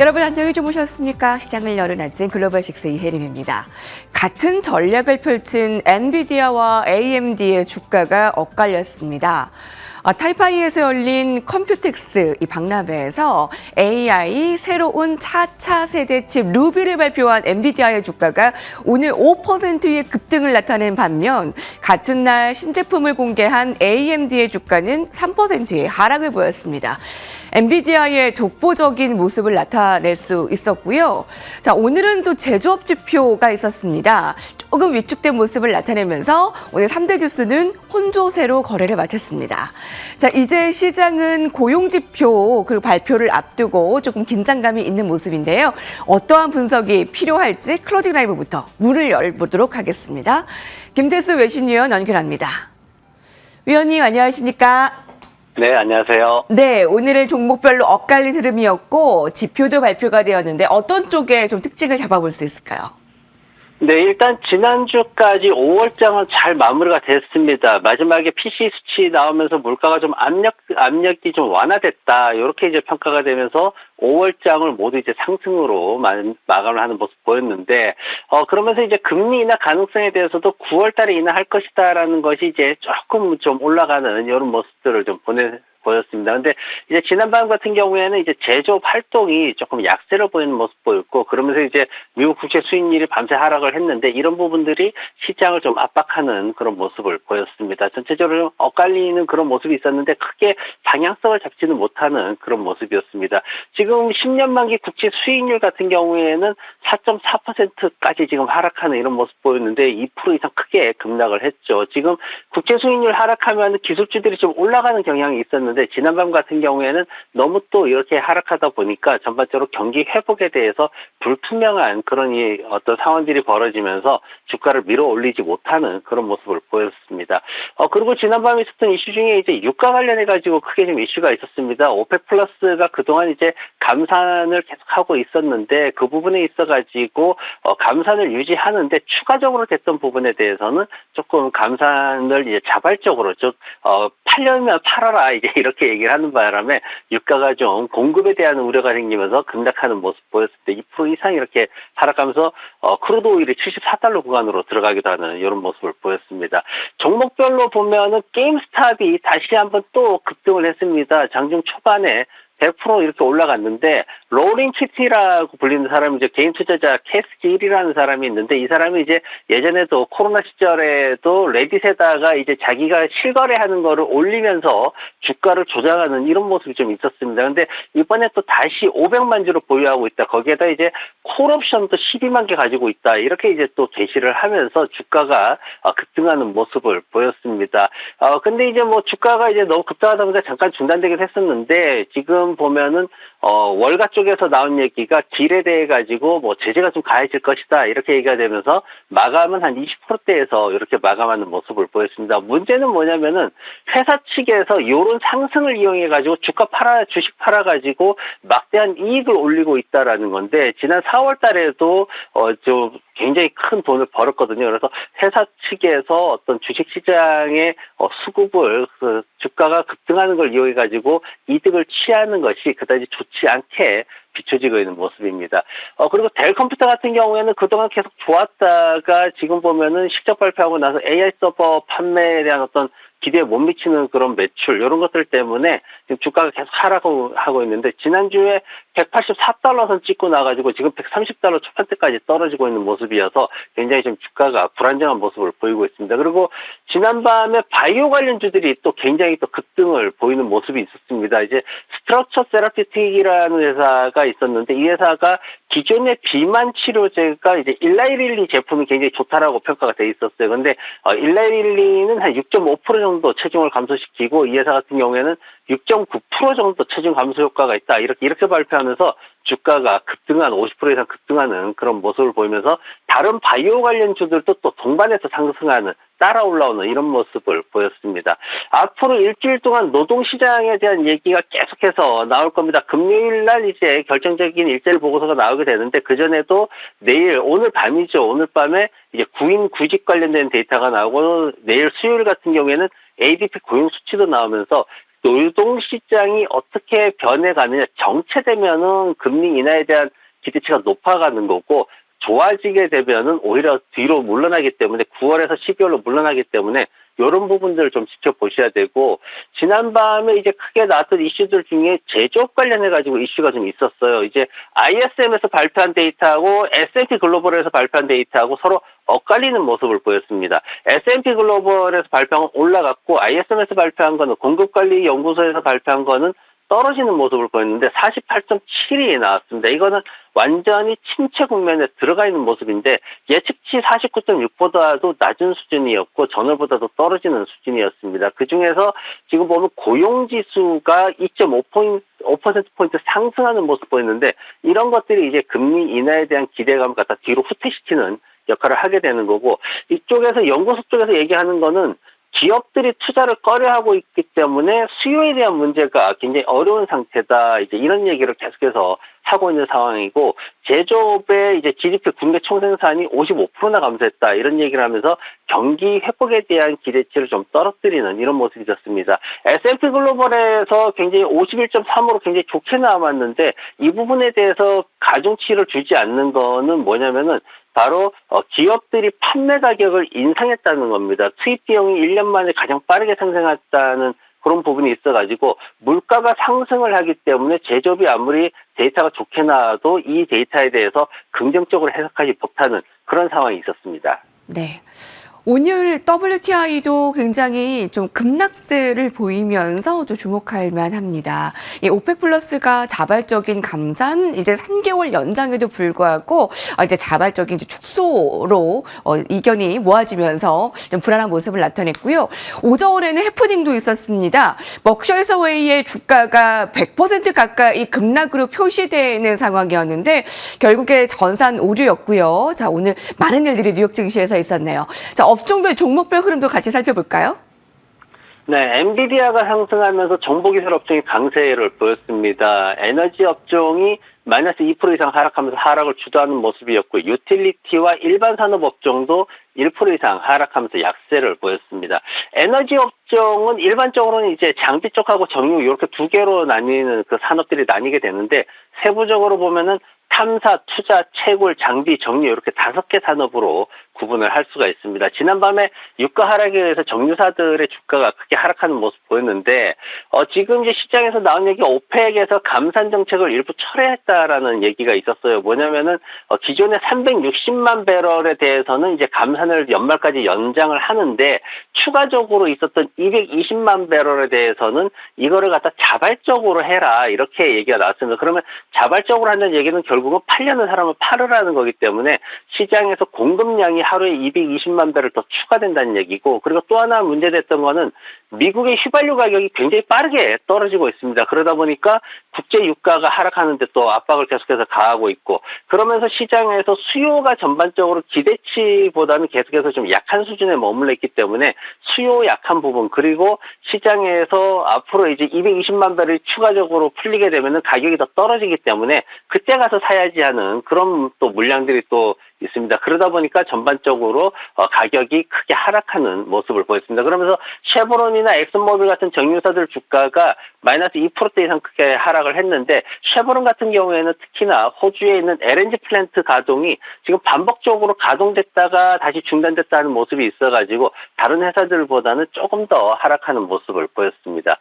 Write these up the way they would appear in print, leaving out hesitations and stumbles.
여러분 안녕히 주무셨습니까? 시장을 열어놨진 글로벌 식스 이혜림입니다. 같은 전략을 펼친 엔비디아와 AMD의 주가가 엇갈렸습니다. 타이파이에서 열린 컴퓨텍스 이 박람회에서 AI 새로운 4차 세대 칩 루비를 발표한 엔비디아의 주가가 오늘 5%의 급등을 나타낸 반면 같은 날 신제품을 공개한 AMD의 주가는 3%의 하락을 보였습니다. 엔비디아의 독보적인 모습을 나타낼 수 있었고요. 자, 오늘은 또 제조업 지표가 있었습니다. 조금 위축된 모습을 나타내면서 오늘 3대 지수는 혼조세로 거래를 마쳤습니다. 자, 이제 시장은 고용 지표 그리고 발표를 앞두고 조금 긴장감이 있는 모습인데요. 어떠한 분석이 필요할지 클로징 라이브부터 문을 열보도록 하겠습니다. 김태수 외신위원 연결합니다. 위원님 안녕하십니까? 네, 안녕하세요. 네, 오늘은 종목별로 엇갈린 흐름이었고 지표도 발표가 되었는데 어떤 쪽에 좀 특징을 잡아볼 수 있을까요? 네, 일단 지난주까지 5월장은 잘 마무리가 됐습니다. 마지막에 PC 수치 나오면서 물가가 좀 압력이 좀 완화됐다. 이렇게 이제 평가가 되면서 5월장을 모두 이제 상승으로 마감을 하는 모습 보였는데, 그러면서 이제 금리 인하 가능성에 대해서도 9월 달에 인하할 것이다라는 것이 이제 조금 좀 올라가는 이런 모습들을 좀 보였습니다. 근데 이제 지난밤 같은 경우에는 이제 제조업 활동이 조금 약세를 보이는 모습 보였고, 그러면서 이제 미국 국채 수익률이 밤새 하락을 했는데 이런 부분들이 시장을 좀 압박하는 그런 모습을 보였습니다. 전체적으로 엇갈리는 그런 모습이 있었는데 크게 방향성을 잡지는 못하는 그런 모습이었습니다. 지금 10년 만기 국채 수익률 같은 경우에는 4.4%까지 지금 하락하는 이런 모습 보였는데 2% 이상 크게 급락을 했죠. 지금 국채 수익률 하락하면 기술주들이 좀 올라가는 경향이 있었는데 지난밤 같은 경우에는 너무 또 이렇게 하락하다 보니까 전반적으로 경기 회복에 대해서 불투명한 그런 어떤 상황들이 벌어지면서 주가를 밀어 올리지 못하는 그런 모습을 보였습니다. 그리고 지난밤에 있었던 이슈 중에 이제 유가 관련해 가지고 크게 좀 이슈가 있었습니다. 오펙 플러스가 그동안 이제 감산을 계속하고 있었는데 그 부분에 있어 가지고 감산을 유지하는데 추가적으로 됐던 부분에 대해서는 조금 감산을 이제 자발적으로 즉 팔려면 팔아라 이제 이렇게 얘기를 하는 바람에 유가가 좀 공급에 대한 우려가 생기면서 급락하는 모습 보였을 때 2% 이상 이렇게 하락하면서 크루드 오일이 74달러 구간으로 들어가기도 하는 이런 모습을 보였습니다. 종목별로 보면은 게임스탑이 다시 한번 또 급등을 했습니다. 장중 초반에 100% 이렇게 올라갔는데 로링 키티라고 불리는 사람이 이제 개인 투자자 캐스길이라는 사람이 있는데 이 사람이 이제 예전에도 코로나 시절에도 레딧에다가 이제 자기가 실거래하는 거를 올리면서 주가를 조작하는 이런 모습이 좀 있었습니다. 근데 이번에 또 다시 500만 주를 보유하고 있다. 거기에다 이제 콜옵션도 12만 개 가지고 있다. 이렇게 이제 또 게시를 하면서 주가가 급등하는 모습을 보였습니다. 근데 이제 뭐 주가가 이제 너무 급등하다 보니까 잠깐 중단되긴 했었는데 지금 보면은 월가 쪽에서 나온 얘기가 딜에 대해 가지고 뭐 제재가 좀 가해질 것이다 이렇게 얘기가 되면서 마감은 한 20%대에서 이렇게 마감하는 모습을 보였습니다. 문제는 뭐냐면은 회사 측에서 이런 상승을 이용해 가지고 주식 팔아 가지고 막대한 이익을 올리고 있다라는 건데 지난 4월 달에도 좀 굉장히 큰 돈을 벌었거든요. 그래서 회사 측에서 어떤 주식 시장의 수급을 주가가 급등하는 걸 이용해 가지고 이득을 취하는 것이 그다지 좋지 않게 비춰지고 있는 모습입니다. 그리고 델 컴퓨터 같은 경우에는 그동안 계속 좋았다가 지금 보면은 실적 발표하고 나서 AI 서버 판매에 대한 어떤 기대에 못 미치는 그런 매출 이런 것들 때문에 지금 주가가 계속 하락하고 있는데 지난주에 184달러 선 찍고 나가지고 지금 130달러 초반대까지 떨어지고 있는 모습이어서 굉장히 좀 주가가 불안정한 모습을 보이고 있습니다. 그리고 지난밤에 바이오 관련주들이 또 굉장히 또 급등을 보이는 모습이 있었습니다. 이제 스트럭처 세라피틱이라는 회사가 있었는데 이 회사가 기존의 비만 치료제가 이제 일라이릴리 제품이 굉장히 좋다라고 평가가 돼 있었어요. 근데 일라이릴리는 한 6.5% 정도 체중을 감소시키고 이 회사 같은 경우에는 6.9% 정도 체중 감소 효과가 있다. 이렇게 발표하면서 주가가 급등한 50% 이상 급등하는 그런 모습을 보이면서 다른 바이오 관련주들도 또 동반해서 상승하는 따라 올라오는 이런 모습을 보였습니다. 앞으로 일주일 동안 노동시장에 대한 얘기가 계속해서 나올 겁니다. 금요일 날 이제 결정적인 일자리 보고서가 나오게 되는데 그전에도 내일 오늘 밤이죠. 오늘 밤에 이제 구인 구직 관련된 데이터가 나오고 내일 수요일 같은 경우에는 ADP 고용 수치도 나오면서 노동시장이 어떻게 변해가느냐, 정체되면은 금리 인하에 대한 기대치가 높아가는 거고, 좋아지게 되면은 오히려 뒤로 물러나기 때문에 9월에서 12월로 물러나기 때문에 이런 부분들을 좀 지켜보셔야 되고, 지난밤에 이제 크게 나왔던 이슈들 중에 제조업 관련해 가지고 이슈가 좀 있었어요. 이제 ISM에서 발표한 데이터하고 S&P 글로벌에서 발표한 데이터하고 서로 엇갈리는 모습을 보였습니다. S&P 글로벌에서 발표한 건 올라갔고, ISM에서 발표한 거는 공급관리연구소에서 발표한 거는 떨어지는 모습을 보였는데 48.7이 나왔습니다. 이거는 완전히 침체 국면에 들어가 있는 모습인데, 예측치 49.6보다도 낮은 수준이었고 전월보다도 떨어지는 수준이었습니다. 그중에서 지금 보면 고용지수가 2.5%포인트 상승하는 모습 보였는데, 이런 것들이 이제 금리 인하에 대한 기대감을 갖다 뒤로 후퇴시키는 역할을 하게 되는 거고, 이쪽에서 연구소 쪽에서 얘기하는 거는 기업들이 투자를 꺼려하고 있기 때문에 수요에 대한 문제가 굉장히 어려운 상태다. 이제 이런 얘기를 계속해서 하고 있는 상황이고, 제조업의 이제 GDP 국내 총생산이 55%나 감소했다. 이런 얘기를 하면서 경기 회복에 대한 기대치를 좀 떨어뜨리는 이런 모습이 있었습니다. S&P 글로벌에서 굉장히 51.3으로 굉장히 좋게 나왔는데, 이 부분에 대해서 가중치를 주지 않는 거는 뭐냐면은 바로 기업들이 판매 가격을 인상했다는 겁니다. 투입 비용이 1년 만에 가장 빠르게 상승했다는 그런 부분이 있어가지고, 물가가 상승을 하기 때문에 제조업이 아무리 데이터가 좋게 나와도 이 데이터에 대해서 긍정적으로 해석하지 못하는 그런 상황이 있었습니다. 네. 오늘 WTI도 굉장히 좀 급락세를 보이면서 또 주목할 만합니다. 이 오펙 플러스가 자발적인 감산, 이제 3개월 연장에도 불구하고 이제 자발적인 축소로 이견이 모아지면서 좀 불안한 모습을 나타냈고요. 오전에는 해프닝도 있었습니다. 버크셔 해서웨이의 주가가 100% 가까이 급락으로 표시되는 상황이었는데 결국에 전산 오류였고요. 자, 오늘 많은 일들이 뉴욕 증시에서 있었네요. 자, 업종별 종목별 흐름도 같이 살펴볼까요? 네, 엔비디아가 상승하면서 정보기술 업종이 강세를 보였습니다. 에너지 업종이 마이너스 2% 이상 하락하면서 하락을 주도하는 모습이었고, 유틸리티와 일반 산업 업종도 1% 이상 하락하면서 약세를 보였습니다. 에너지 업종은 일반적으로는 이제 장비 쪽하고 정유 이렇게 두 개로 나뉘는 그 산업들이 나뉘게 되는데, 세부적으로 보면은 탐사, 투자, 채굴, 장비, 정유 이렇게 5개 산업으로 구분을 할 수가 있습니다. 지난밤에 유가 하락에 의해서 정유사들의 주가가 크게 하락하는 모습 보였는데, 지금 이제 시장에서 나온 얘기, 오펙에서 감산 정책을 일부 철회했다라는 얘기가 있었어요. 뭐냐면은 기존의 360만 배럴에 대해서는 이제 감산을 연말까지 연장을 하는데, 추가적으로 있었던 220만 배럴에 대해서는 이거를 갖다 자발적으로 해라, 이렇게 얘기가 나왔습니다. 그러면 자발적으로 한다는 얘기는 결국은 팔려는 사람은 팔으라는 거기 때문에 시장에서 공급량이 하루에 220만 배럴 더 추가된다는 얘기고, 그리고 또 하나 문제됐던 거는 미국의 휘발유 가격이 굉장히 빠르게 떨어지고 있습니다. 그러다 보니까 국제 유가가 하락하는데 또 압박을 계속해서 가하고 있고, 그러면서 시장에서 수요가 전반적으로 기대치보다는 계속해서 좀 약한 수준에 머물러 있기 때문에 수요 약한 부분, 그리고 시장에서 앞으로 이제 220만 배럴이 추가적으로 풀리게 되면은 가격이 더 떨어지기 때문에 그때 가서 사야지 하는 그런 또 물량들이 또 있습니다. 그러다 보니까 전반적으로 가격이 크게 하락하는 모습을 보였습니다. 그러면서 쉐보론이나 엑슨모빌 같은 정유사들 주가가 마이너스 2% 이상 크게 하락을 했는데, 쉐보론 같은 경우에는 특히나 호주에 있는 LNG 플랜트 가동이 지금 반복적으로 가동됐다가 다시 중단됐다는 모습이 있어가지고 다른 회사들보다는 조금 더 하락하는 모습을 보였습니다.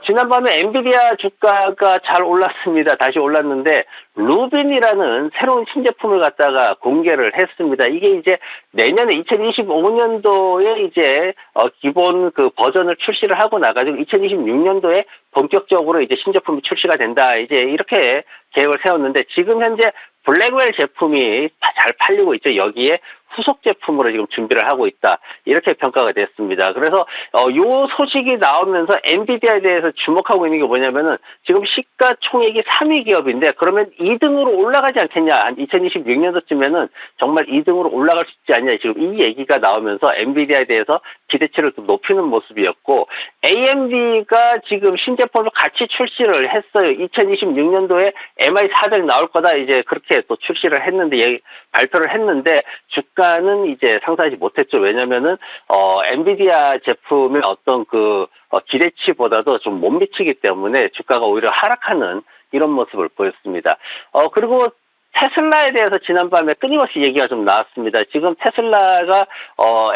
지난밤에 엔비디아 주가가 잘 올랐습니다. 다시 올랐는데 루빈이라는 새로운 신제품을 갖다가 공개를 했습니다. 이게 이제 내년에 2025년도에 이제 기본 그 버전을 출시를 하고 나가지고 2026년도에 본격적으로 이제 신제품이 출시가 된다. 이제 이렇게 계획을 세웠는데, 지금 현재 블랙웰 제품이 잘 팔리고 있죠. 여기에 후속 제품으로 지금 준비를 하고 있다, 이렇게 평가가 됐습니다. 그래서 요 소식이 나오면서 엔비디아에 대해서 주목하고 있는 게 뭐냐면은, 지금 시가총액이 3위 기업인데 그러면 2등으로 올라가지 않겠냐, 한 2026년도쯤에는 정말 2등으로 올라갈 수 있지 않냐, 지금 이 얘기가 나오면서 엔비디아에 대해서 기대치를 좀 높이는 모습이었고, AMD가 지금 신제품을 같이 출시를 했어요. 2026년도에 MI400 나올 거다, 이제 그렇게 또 출시를 했는데, 발표를 했는데 주가 주가는 이제 상상하지 못했죠. 왜냐면은, 엔비디아 제품의 어떤 기대치보다도 좀 못 미치기 때문에 주가가 오히려 하락하는 이런 모습을 보였습니다. 그리고 테슬라에 대해서 지난밤에 끊임없이 얘기가 좀 나왔습니다. 지금 테슬라가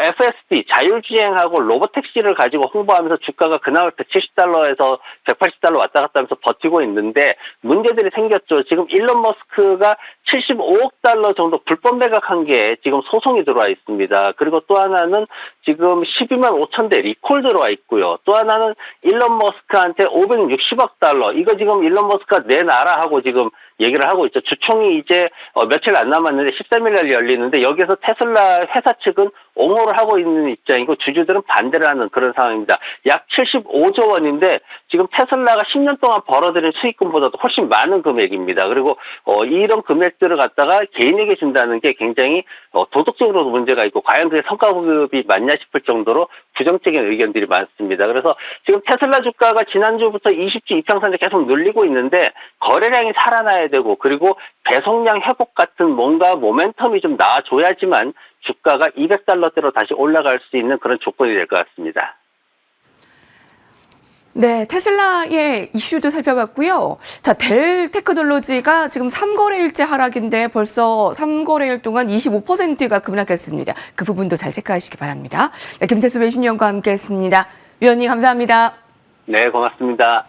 FSD 자율주행하고 로보택시를 가지고 홍보하면서 주가가 그나마 170달러에서 180달러 왔다 갔다 하면서 버티고 있는데 문제들이 생겼죠. 지금 일론 머스크가 75억 달러 정도 불법 매각한 게 지금 소송이 들어와 있습니다. 그리고 또 하나는 지금 12만 5천 대 리콜 들어와 있고요. 또 하나는 일론 머스크한테 560억 달러 이거 지금 일론 머스크가 내놔라 하고 지금 얘기를 하고 있죠. 주총이 이제 며칠 안 남았는데 13일 열리는데 여기서 테슬라 회사 측은 옹호를 하고 있는 입장이고 주주들은 반대를 하는 그런 상황입니다. 약 75조 원인데 지금 테슬라가 10년 동안 벌어들인 수익금보다도 훨씬 많은 금액입니다. 그리고 이런 금액들을 갖다가 개인에게 준다는 게 굉장히 도덕적으로도 문제가 있고 과연 그게 성과급이 맞냐 싶을 정도로 부정적인 의견들이 많습니다. 그래서 지금 테슬라 주가가 지난주부터 20주 이평선에 계속 눌리고 있는데 거래량이 살아나야 되고 그리고 배송량 회복 같은 뭔가 모멘텀이 좀 나와줘야지만 주가가 200달러대로 다시 올라갈 수 있는 그런 조건이 될 것 같습니다. 네, 테슬라의 이슈도 살펴봤고요. 자, 델 테크놀로지가 지금 3거래일째 하락인데 벌써 3거래일 동안 25%가 급락했습니다. 그 부분도 잘 체크하시기 바랍니다. 네, 김태수 외신위원과 함께했습니다. 위원님 감사합니다. 네, 고맙습니다.